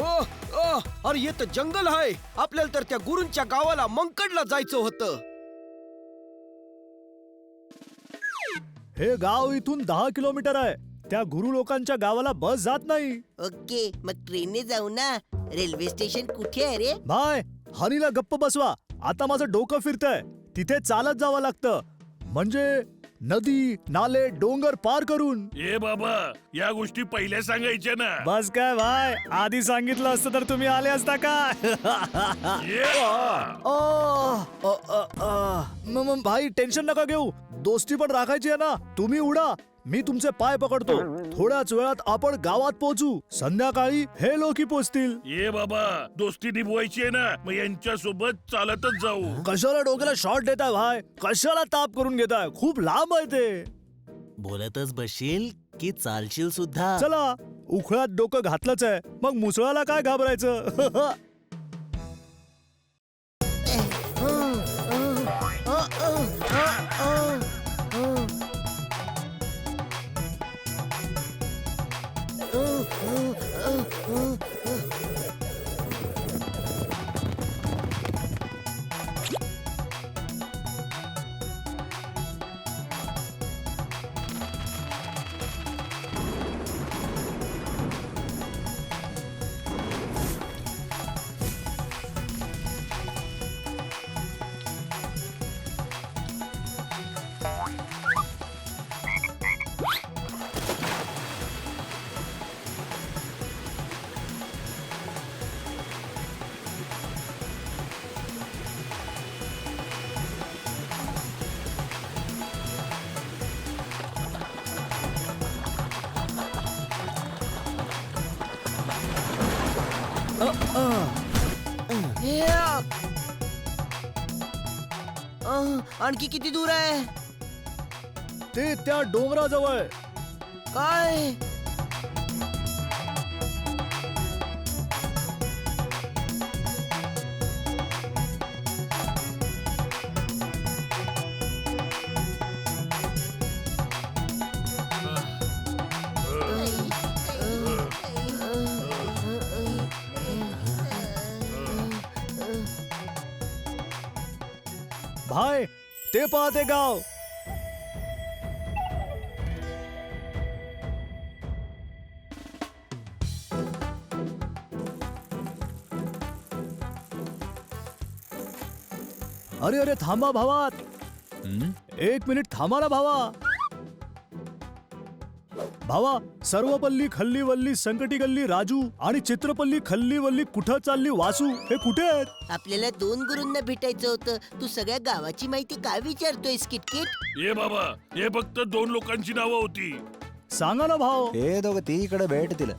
अरे हे तर जंगल आहे. आपल्याला तर त्या गुरूंच्या गावाला मंकडला जायचं होतं. हे गाव इथून 10 किलोमीटर आहे. त्या गुरु लोकांच्या गावाला बस जात नाही. ओके, मग ट्रेनने जाऊ ना. रेल्वे स्टेशन कुठे आहे रे? बाय, हनीला गप्प बसवा. आता माझं डोकं फिरतंय. तिथे चालत जावं लागतं. म्हणजे नदी, नाले, डोंगर पार करून. ए बाबा, या गोष्टी पहिल्या सांगायच्या ना. बस काय भाई, आधी सांगितलं असतं तर तुम्ही आले असता का? ये. मग भाई टेन्शन नका घेऊ. दोस्ती पण राखायची आहे ना. तुम्ही उडा, मी तुमचे पाय पकडतो. थोड्याच वेळात आपण गावात पोहोचू. संध्याकाळी हे लोकी पोचतील. ये बाबा, दोस्ती निभवायची आहे ना, मग यांच्या सोबत चालतच जाऊ. कशाला डोक्याला शॉट देताय भाई? कशाला ताप करून घेताय? खूप लांब आहे ते. बोलतच बसशील की चालशील सुद्धा. चला, उखळात डोकं घातलंच आहे, मग मुसळाला काय घाबरायचं? आणखी किती दूर आहे? ते त्या डोंगराजवळ. काय? भाई, ते पाहते गाव. अरे अरे थांबा भावात. 1 मिनिट थांबा ना भावा. भावा, सर्वपल्ली खल्लीवल्ली संकटी गल्ली राजू आणि चित्रपल्ली खल्लीवल्ली कुठं चालली वासू, हे कुठे आहेत? आपल्याला 2 गुरूंना भेटायचं होतं. तू सगळ्या गावाची माहिती काय विचारतोयस किटकिट? ये बाबा, हे फक्त 2 लोकांची नावं होती. सांगा ना भाव. हे दोघं ती इकडे भेटतील.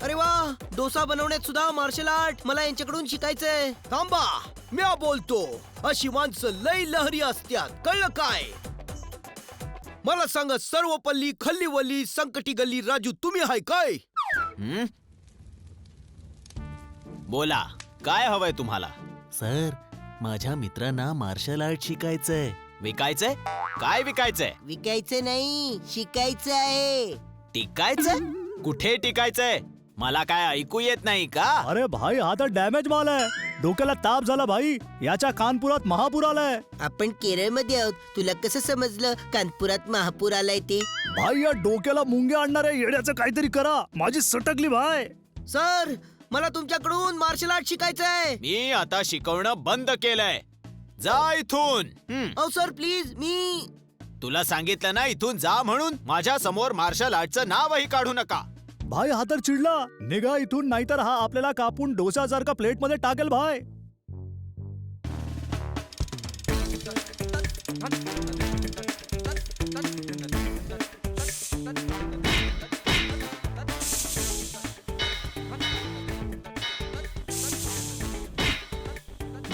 अरे वा, डोसा बनवण्यात सुद्धा मार्शल आर्ट. मला यांच्याकडून शिकायचंय. थांबा, मी बोलतो. अशी माणसं लई लहरी असतात, कळलं काय? मला सांगा, सर्वपल्ली खल्लीवल्ली संकटी गल्ली राजू तुम्ही हाय काय? बोला, काय हवंय तुम्हाला? सर, माझ्या मित्रांना मार्शल आर्ट शिकायचंय. विकायचंय? काय विकायचंय? विकायचं नाही, शिकायचं आहे. टिकायचंय? कुठे टिकायचंय? मला काय ऐकू येत नाही का? अरे भाई, हा तर डॅमेज माल आहे. डोक्याला ताप झाला भाई. याच्या कानपुरात महापूर आलाय. आपण केरळमध्ये आहोत. तुला कसं समजलं कानपुरात महापूर आलाय ते? भाई, या डोक्याला मुंग्या आणणाऱ्या येड्याचं काहीतरी करा. माझी सटकली भाई. सर, मला तुमच्याकडून मार्शल आर्ट शिकायचंय. मी आता शिकवणं बंद केलंय. जा इथून. अहो सर, प्लीज, मी तुला सांगितलं ना इथून जा म्हणून. माझ्या समोर मार्शल आर्टचं नावही काढू नका. भाई, हा तर चिडला. निघा इथून, नाहीतर हा आपल्याला कापून डोसासारखा प्लेट मध्ये टाकेल भाई.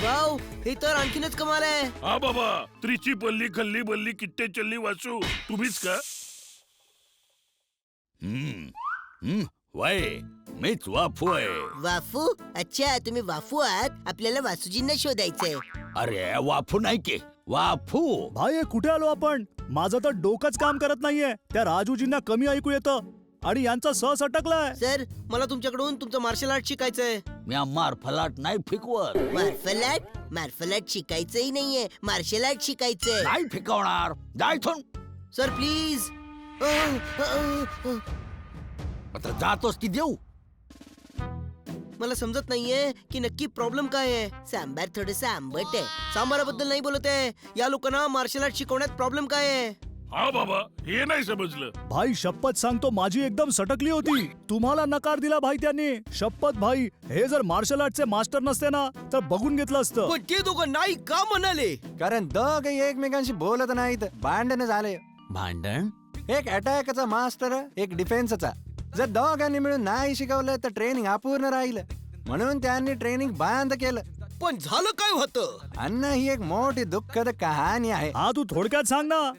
वाव, हे तर आणखीनच कमाल आहे. हा बाबा, त्रिची पल्ली खल्ली बल्ली किट्टे चल्ली वासू तुम्हीच का? वय मीच वाफू आहे. वाफू? अच्छा, तुम्ही वाफू आहात. आपल्याला वासूजींना शोधायचंय. अरे वाफू नाही की वाफू. भाई हे कुठे आलो आपण? माझं तर डोकंच काम करत नाहीये. त्या राजूजींना कमी ऐकू येतं आणि यांचा सहज अटकलाय. सर, मला तुमच्याकडून तुमचं मार्शल आर्ट शिकायचंय. म्या मारफलाट नाही फिकवर. मार्शल आर्ट शिकायचंही नाहीये, मार्शल आर्ट शिकायचंय. नाही फिकवणार. जायथून सर प्लीज. मात्र जातोस ती देऊ. मला समजत नाहीये की नक्की प्रॉब्लेम काय आहे. सांबार थोडस आंबट आहे. सांबाराबद्दल नाही बोलत आहे. या लोकांना मार्शल आर्ट शिकवण्यात प्रॉब्लेम काय आहे? हा बाबा, हे नाही समजलं. भाई शपथ सांगतो, माझी एकदम सटकली होती. तुम्हाला नकार दिला भाई त्यांनी. शपथ भाई, हे जर मार्शल आर्टचे मास्टर नसते ना तर बघून घेतलं असतं. पण ते दोघं नाही का म्हणाले? कारण दोघे एकमेकांशी बोलत नाहीत, भांडण झाले. भांडण? एक अटॅकचा मास्टर, एक डिफेन्सचा. जर दोघांनी मिळून नाही शिकवलं तर ट्रेनिंग अपूर्ण राहील. म्हणून त्यांनी ट्रेनिंग बंद केलं. पण झालं काय होतं? अन्न ही एक मोठी दुःखद कहाणी आहे. हा, तू थोडक्यात सांग ना.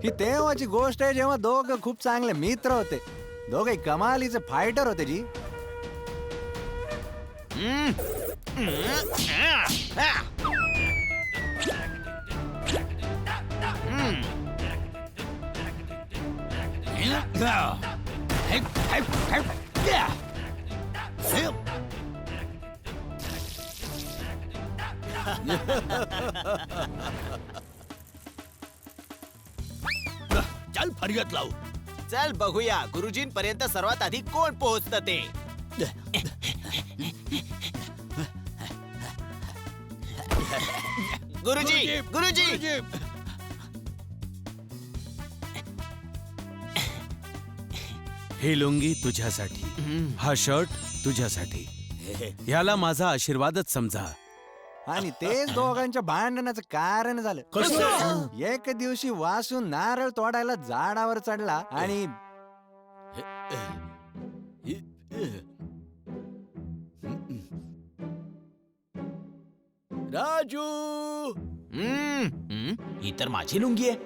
ही तेव्हाची गोष्ट आहे जेव्हा दोघं खूप चांगले मित्र होते. दोघे कमालीचे फायटर होते जी. चल फरियाद लावू. चल बघूया गुरुजींपर्यंत सर्वात आधी कोण पोहोचतं ते. गुरुजी, गुरुजी. ही लुंगी तुझ्यासाठी, हा शर्ट तुझ्यासाठी. याला माझा आशीर्वादच समजा. आणि तेच दोघांच्या भांडणाचं कारण झालं. कसं? एक दिवशी वासू नारळ तोडायला झाडावर चढला आणि राजू. ही तर माझी लुंगी आहे.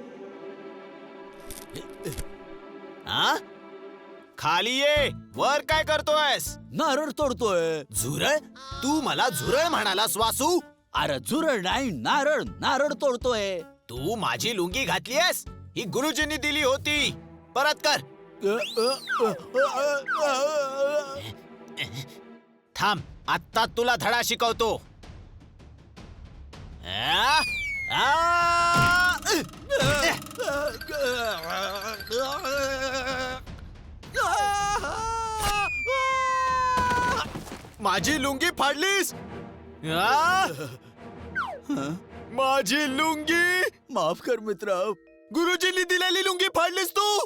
हा? खाली ये. वर काय करतोयस? नारळ तोडतोय. झुरळ? तू मला झुरळ म्हणालास वासू? अरे झुरळ नाही, नारळ. नारळ तोडतोय. तू माझी लुंगी घातलीयस? ही गुरुजींनी दिली होती. परत कर. थांब, आत्ता तुला धडा शिकवतो. आ? आ? माझी लुंगी फाडलीस. आ? माझी लुंगी. माफ कर मित्र, गुरुजींनी दिलेली लुंगी फाडलीस तू.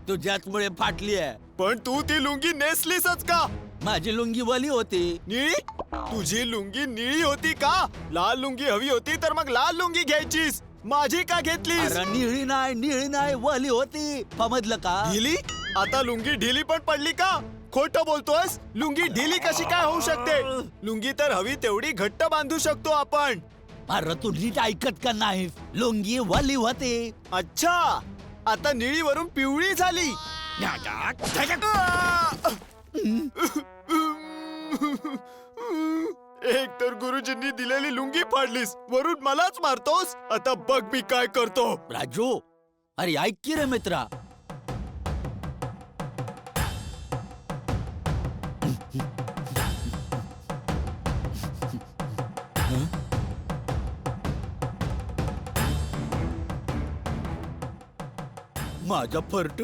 तुझ्याचमुळे फाटली आहे. पण तू ती लुंगी नेसलीसच का? माझी लुंगी वली होती. निळी? तुझी लुंगी निळी होती का? लाल लुंगी हवी होती तर मग लाल लुंगी घ्यायचीस. माझी का घेतलीस? अरे निळी नाही वली होती. समजलं का? ढिली? आता लुंगी ढिली पण पडली का? खोटं बोलतोयस. लुंगी ढिली कशी काय होऊ शकते? लुंगी तर हवी तेवढी घट्ट बांधू शकतो आपण. अरे तू नीट ऐकत का नाही? लुंगी वली होती. अच्छा, आता निळीवरून पिवळी झाली. एक तर गुरुजींनी दिलेली लुंगी फाडलीस, वरून मलाच मारतोस. आता बघ मी काय करतो. राजू, अरे ऐक की रे मित्रा. माझा फर्ट.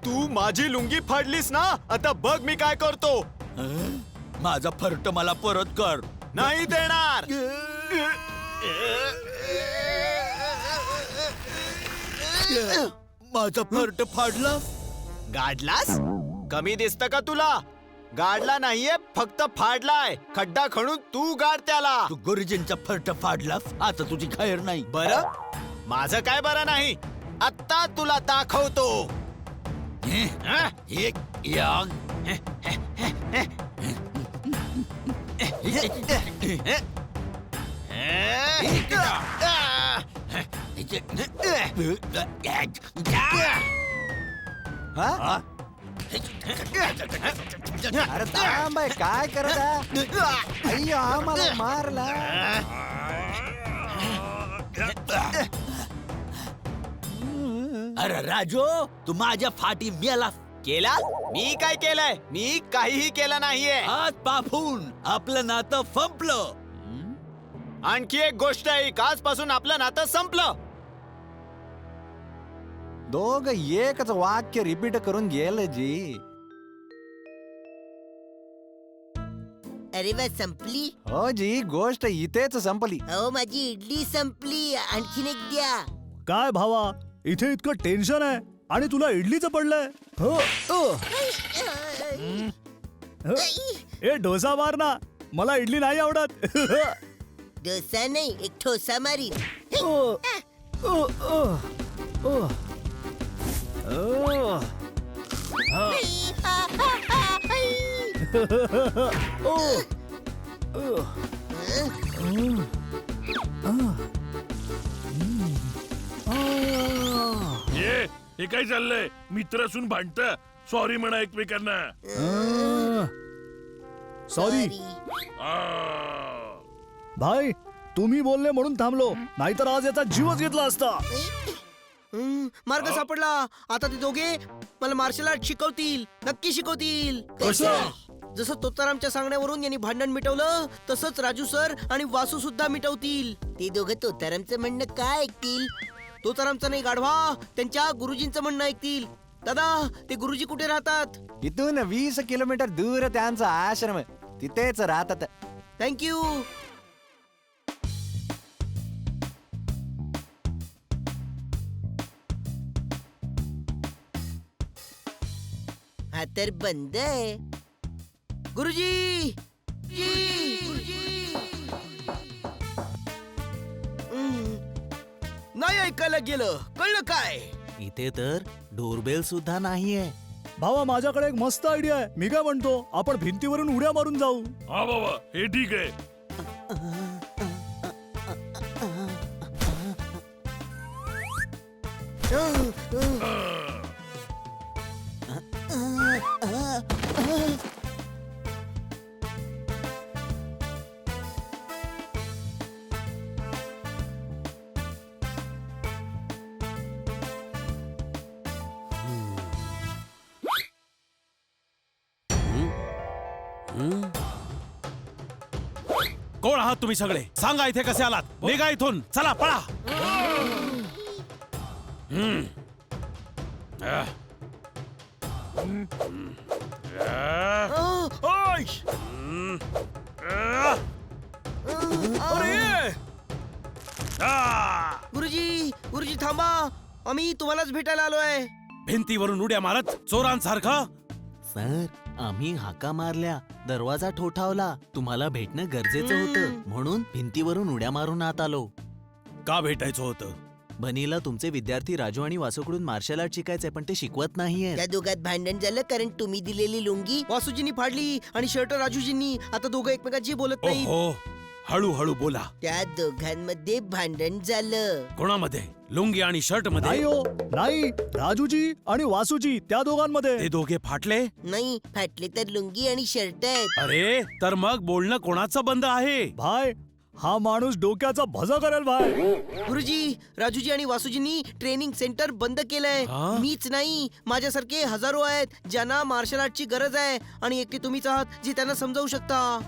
तू माझी लुंगी फाडलीस ना, आता बघ मी काय करतो. माझा फर्ट मला परत कर. नाही देणार. माझा फर्ट फाडला. गाडलास? कमी दिसतं का तुला? गाडला नाहीये, फक्त फाडलाय. खड्डा खणून तू गाड त्याला. तू गुरुजींचा फर्ट फाडला. आता तुझी खैर नाही. बरं, माझं काय बरं नाही. आत्ता तुला दाखवतो. एक याग हा? अरे थांब बाई, काय करत आहे? अय्यो आम्हाला मारला. अरे राजू तू माझ्या फाटी मेला केला मी काय केलंय? मी काहीही केलं नाहीये. हात पाफून आपलं नातं फंपलं. आणखी एक गोष्ट आहे, आजपासून आपलं नातं संपलं. दोघ एकच वाक्य रिपीट करून गेलं जी. अरे वा, संपली. हो जी, गोष्ट इथेच संपली. अहो माझी इडली संपली, आणखीन एक द्या. काय भावा, इथे इतकं टेन्शन आहे आणि तुला इडलीचं पडलंय. हो, ए डोसा मार ना, मला इडली नाही आवडत. डोसा नाही, एक ठोसा मारीन. हे काय चाललंय? मित्र असून भांडत. सॉरी म्हणा एकमेकांना. सॉरी आ. भाई, तुम्ही बोलले म्हणून थांबलो, नाहीतर आज याचा जीवच घेतला असता. मार्ग सापडला. आता ते दोघे मला मार्शल आर्ट शिकवतील, नक्की शिकवतील. कसं? जसं तोतारामच्या सांगण्यावरून यांनी भांडण मिटवलं, तसंच राजू सर आणि वासू सुद्धा मिटवतील. ते दोघं तोतारामचं म्हणणं काय ऐकतील? तोतारामचं नाही गाढवा, त्यांच्या गुरुजींचं म्हणणं ऐकतील. दादा, ते गुरुजी कुठे राहतात? इथून 20 किलोमीटर दूर त्यांचा आश्रम, तिथेच राहतात. थँक्यू. हा तर बंद आहे. गुरुजी, नाही ऐकायला गेलं, कळलं काय? इथे तर डोरबेल सुद्धा नाहीये. भावा, माझ्याकडे एक मस्त आयडिया आहे. मी काय म्हणतो, आपण भिंतीवरून उड्या मारून जाऊ. हा बाबा, हे ठीक आहे. कोण आहात तुम्ही सगळे? सांगा इथे कसे आलात? निघा इथून, चला पळा. गुरुजी, गुरुजी थांबा, आम्ही तुम्हालाच भेटायला आलोय. भिंतीवरून उड्या मारत चोरांसारखं? सर, आम्ही हाका मारल्या, दरवाजा ठोठावला. तुम्हाला भेटणं गरजेचं होतं, म्हणून भिंतीवरून उड्या मारून आत आलो. का भेटायचं होतं? बनीला तुमचे विद्यार्थी राजू आणि वासूकडून मार्शल आर्ट शिकायचंय, पण ते शिकवत नाहीये. त्या दोघात भांडण झालं कारण तुम्ही दिलेली लुंगी वासूजींनी फाडली आणि शर्ट राजूजींनी. आता दोघं एकमेकांशी बोलत नाही. ओहो, हळूहळू बोला. त्या दोघांमध्ये भांडण झालं. कोणामध्ये? लुंगी आणि शर्ट नाही मध्ये? हो, नाही. राजूजी आणि वासूजी, त्या दोघांमध्ये. ते दोघे फाटले? नाही, फाटले तर लुंगी आणि शर्ट आहेत. अरे, तर मग बोलणं कोणाचं बंद आहे? भाई, हा माणूस डोक्याचा भजा करेल भाई. गुरुजी, राजूजी आणि वासूजींनी ट्रेनिंग सेंटर बंद केलंय. हा? मीच नाही, माझ्यासारखे हजारो आहेत ज्यांना मार्शल आर्टची गरज आहे, आणि एकटे तुम्हीच आहात जे त्यांना समजावू शकता.